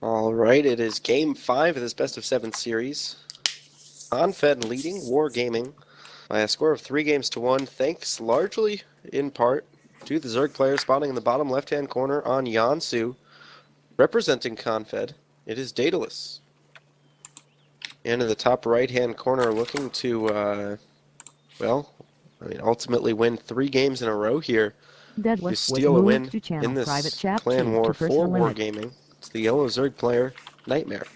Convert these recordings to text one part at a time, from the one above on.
All right, it is Game 5 of this best of 7 series. ConFed leading WaR Gaming by a score of 3 games to 1, thanks largely in part to the Zerg player spawning in the bottom left-hand corner on Yansu. Representing ConFed, it is Daedalus. And in the top right-hand corner, looking to, ultimately win 3 games in a row here. To steal a win in this clan war for WaR Gaming. It's the yellow Zerg player, Nightmare.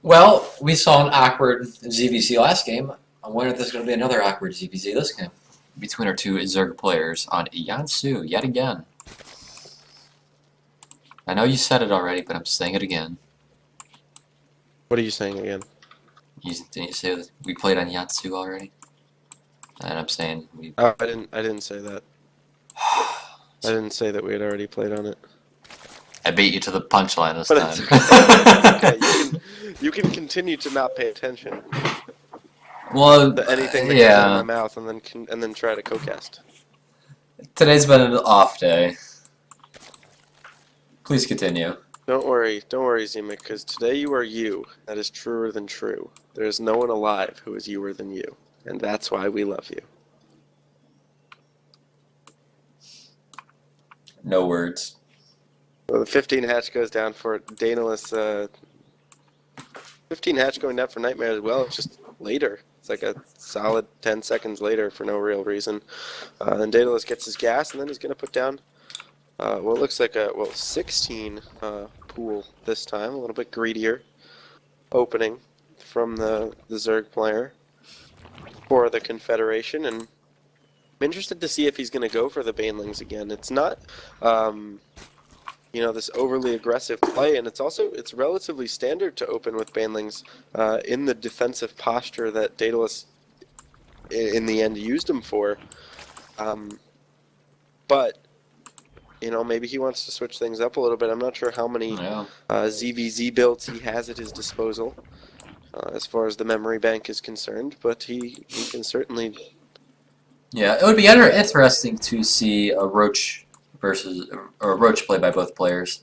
Well, we saw an awkward ZVZ last game. I wonder if there's going to be another awkward ZVZ this game between our two Zerg players on Yansu yet again. I know you said it already, but I'm saying it again. What are you saying again? Didn't you say that we played on Yansu already? And I'm saying we. Oh, I didn't say that. I didn't say that we had already played on it. I beat you to the punchline this But time. it's okay. You can continue to not pay attention Well, to anything that comes out of my mouth, and then try to co-cast. Today's been an off day. Please continue. Don't worry, Zemek, because today you are you. That is truer than true. There is no one alive who is youer than you, and that's why we love you. No words. Well, the 15 hatch goes down for Daedalus. 15 hatch going down for Nightmare as well. It's just later. It's like a solid 10 seconds later for no real reason. Then Daedalus gets his gas, and then he's going to put down what looks like a 16 pool this time. A little bit greedier opening from the Zerg player for the Confederation, and I'm interested to see if he's going to go for the Banelings again. It's not this overly aggressive play, and it's relatively standard to open with Banelings in the defensive posture that Daedalus in the end used him for. But maybe he wants to switch things up a little bit. I'm not sure how many ZVZ builds he has at his disposal as far as the memory bank is concerned, but he can certainly. Yeah, it would be interesting to see a Roach play by both players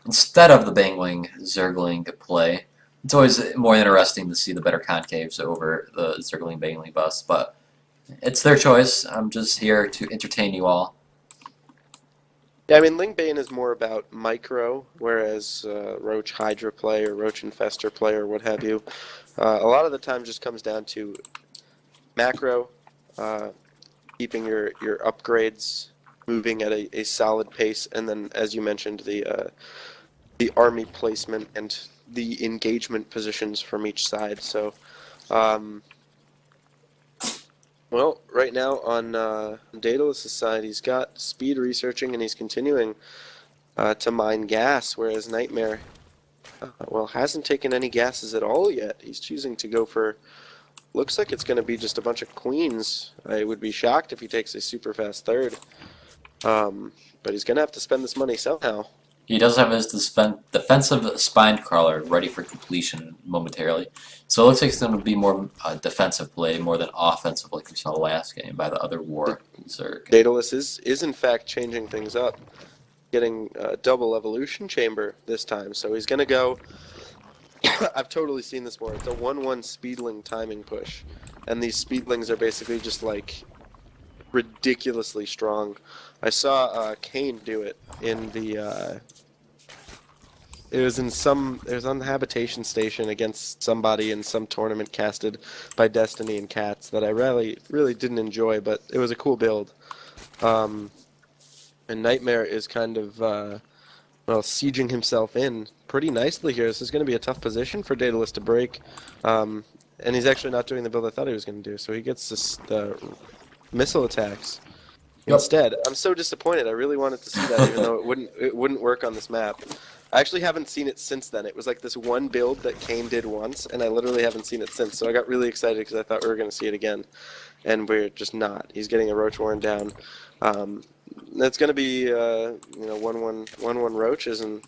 instead of the Bangling Zergling play. It's always more interesting to see the better concaves over the Zergling Bangling bus, but it's their choice. I'm just here to entertain you all. Yeah, I mean, Ling Bane is more about micro, whereas Roach Hydra play or Roach Infestor play or what have you, a lot of the time just comes down to macro, keeping your upgrades moving at a solid pace, and then, as you mentioned, the army placement and the engagement positions from each side. So, well, right now on Daedalus' side, he's got speed researching, and he's continuing to mine gas, whereas Nightmare, hasn't taken any gases at all yet. He's choosing to go for, looks like it's going to be just a bunch of queens. I would be shocked if he takes a super fast third. But he's going to have to spend this money somehow. He does have his defensive spine crawler ready for completion momentarily. So it looks like it's going to be more defensive play more than offensive like we saw last game by the other WaR Zerg. Daedalus is in fact changing things up. Getting a double evolution chamber this time. So he's going to go. I've totally seen this more. It's a 1-1 speedling timing push. And these speedlings are basically just like ridiculously strong. I saw Kane do it in the it was on the habitation station against somebody in some tournament casted by Destiny and Cats that I really didn't enjoy, but it was a cool build. And Nightmare is kind of sieging himself in pretty nicely here. This is going to be a tough position for Daedalus to break, and he's actually not doing the build I thought he was going to do. So he gets the missile attacks instead. I'm so disappointed. I really wanted to see that, even though it wouldn't work on this map. I actually haven't seen it since then. It was like this one build that Kane did once, and I literally haven't seen it since. So I got really excited because I thought we were going to see it again, and we're just not. He's getting a Roach worn down. That's going to be 1-1 Roaches, and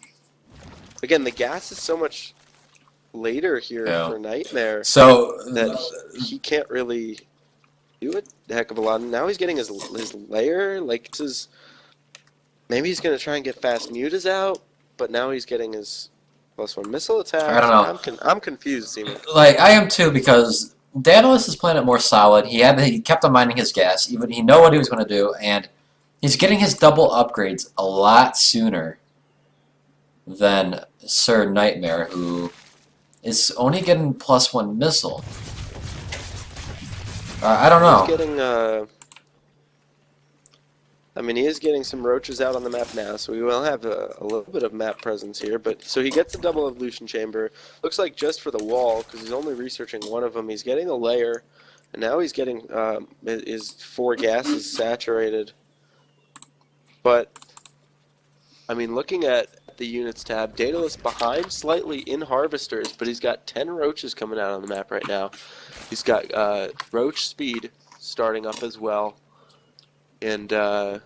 again the gas is so much later here for Nightmare, so that he can't really do a heck of a lot. And now he's getting his lair. Like, this is... Maybe he's going to try and get fast mutas out, but now he's getting his +1 missile attack. I don't know. I'm confused, Seaman. Like, I am too, because Daedalus is playing it more solid. He kept on mining his gas. Even he knew what he was going to do, and he's getting his double upgrades a lot sooner than Sir Nightmare, who is only getting +1 missile. I don't know. He's getting, I mean, he is getting some roaches out on the map now, so we will have a little bit of map presence here. But so he gets the double evolution chamber. Looks like just for the wall, because he's only researching one of them. He's getting a layer, and now he's getting his 4 gases saturated. But I mean, looking at the units tab, Daedalus behind slightly in harvesters, but he's got 10 roaches coming out on the map right now. He's got roach speed starting up as well. And I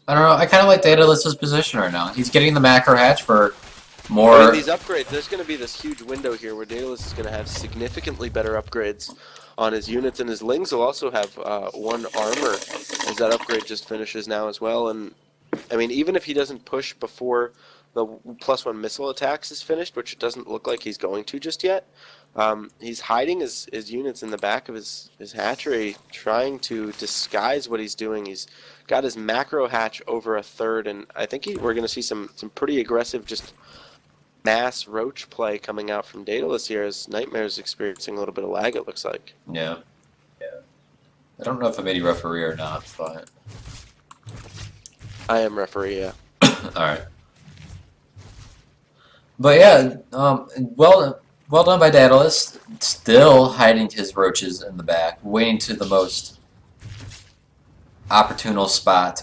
don't know. I kind of like Daedalus' position right now. He's getting the macro hatch for more. I mean, these upgrades, there's going to be this huge window here where Daedalus is going to have significantly better upgrades on his units, and his Lings will also have 1 armor as that upgrade just finishes now as well. And I mean, even if he doesn't push before the +1 missile attacks is finished, which it doesn't look like he's going to just yet, he's hiding his units in the back of his hatchery, trying to disguise what he's doing. He's got his macro hatch over a third, and I think we're going to see some pretty aggressive just mass roach play coming out from Daedalus here, as Nightmare's experiencing a little bit of lag, it looks like. Yeah. I don't know if I'm any referee or not, but... I am referee, yeah. Alright. But yeah, well done by Daedalus. Still hiding his roaches in the back, waiting to the most opportune spot,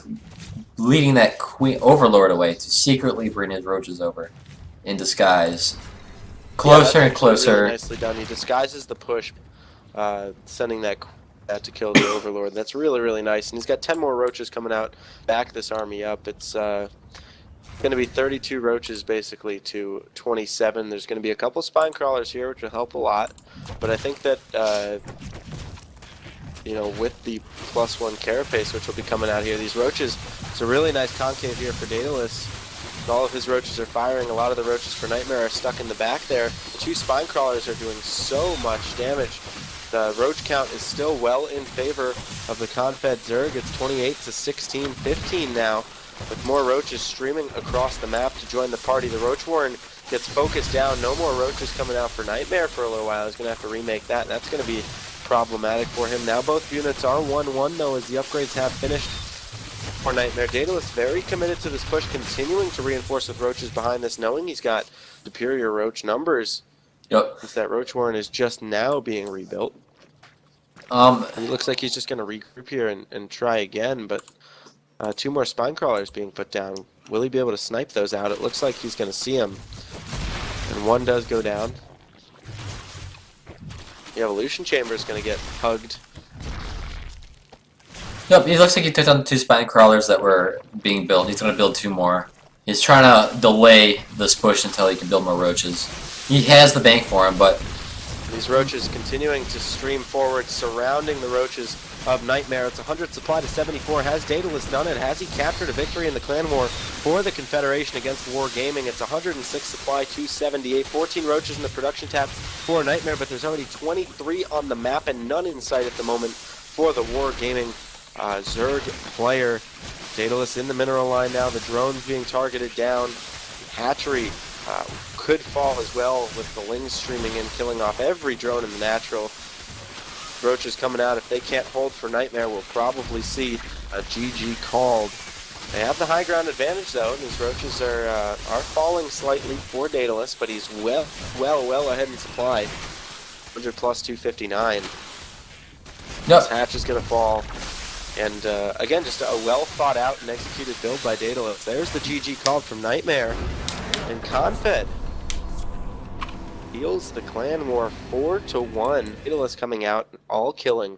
leading that Queen Overlord away to secretly bring his roaches over in disguise. Closer and closer. Really nicely done. He disguises the push, sending that to kill the Overlord. That's really, really nice. And he's got 10 more roaches coming out, back this army up. It's going to be 32 roaches basically to 27. There's going to be a couple spine crawlers here, which will help a lot. But I think that, you know, with the +1 carapace, which will be coming out here, these roaches, it's a really nice concave here for Daedalus. All of his roaches are firing. A lot of the roaches for Nightmare are stuck in the back there. The 2 spine crawlers are doing so much damage. The roach count is still well in favor of the ConFed Zerg. It's 28 to 16, 15 now, with more roaches streaming across the map to join the party. The Roach Warren gets focused down. No more roaches coming out for Nightmare for a little while. He's going to have to remake that, and that's going to be problematic for him. Now both units are 1-1, though, as the upgrades have finished for Nightmare. Daedalus very committed to this push, continuing to reinforce with roaches behind this, knowing he's got superior roach numbers. Yep. Since that Roach Warren is just now being rebuilt. It looks like he's just going to regroup here and try again, but 2 more spine crawlers being put down. Will he be able to snipe those out? It looks like he's going to see them. And 1 does go down. The evolution chamber is going to get hugged. Yep, it looks like he took down 2 spine crawlers that were being built. He's going to build 2 more. He's trying to delay this push until he can build more roaches. He has the bank for him, but... These roaches continuing to stream forward, surrounding the roaches of Nightmare. It's 100 supply to 74. Has Daedalus done it? Has he captured a victory in the clan war for the Confederation against War Gaming? It's 106 supply to 78. 14 roaches in the production tab for Nightmare, but there's already 23 on the map and none in sight at the moment for the War Gaming Zerg player. Daedalus in the mineral line now. The drones being targeted down. Hatchery could fall as well, with the Lings streaming in, killing off every drone in the natural. Roaches coming out. If they can't hold for Nightmare, we'll probably see a GG called. They have the high ground advantage though, and these roaches are falling slightly for Daedalus, but he's well ahead in supply. 100 plus 259. Yep. This hatch is going to fall. And again, just a well thought out and executed build by Daedalus. There's the GG called from Nightmare. And ConFed heals the clan war 4-1. Daedalus coming out, all killing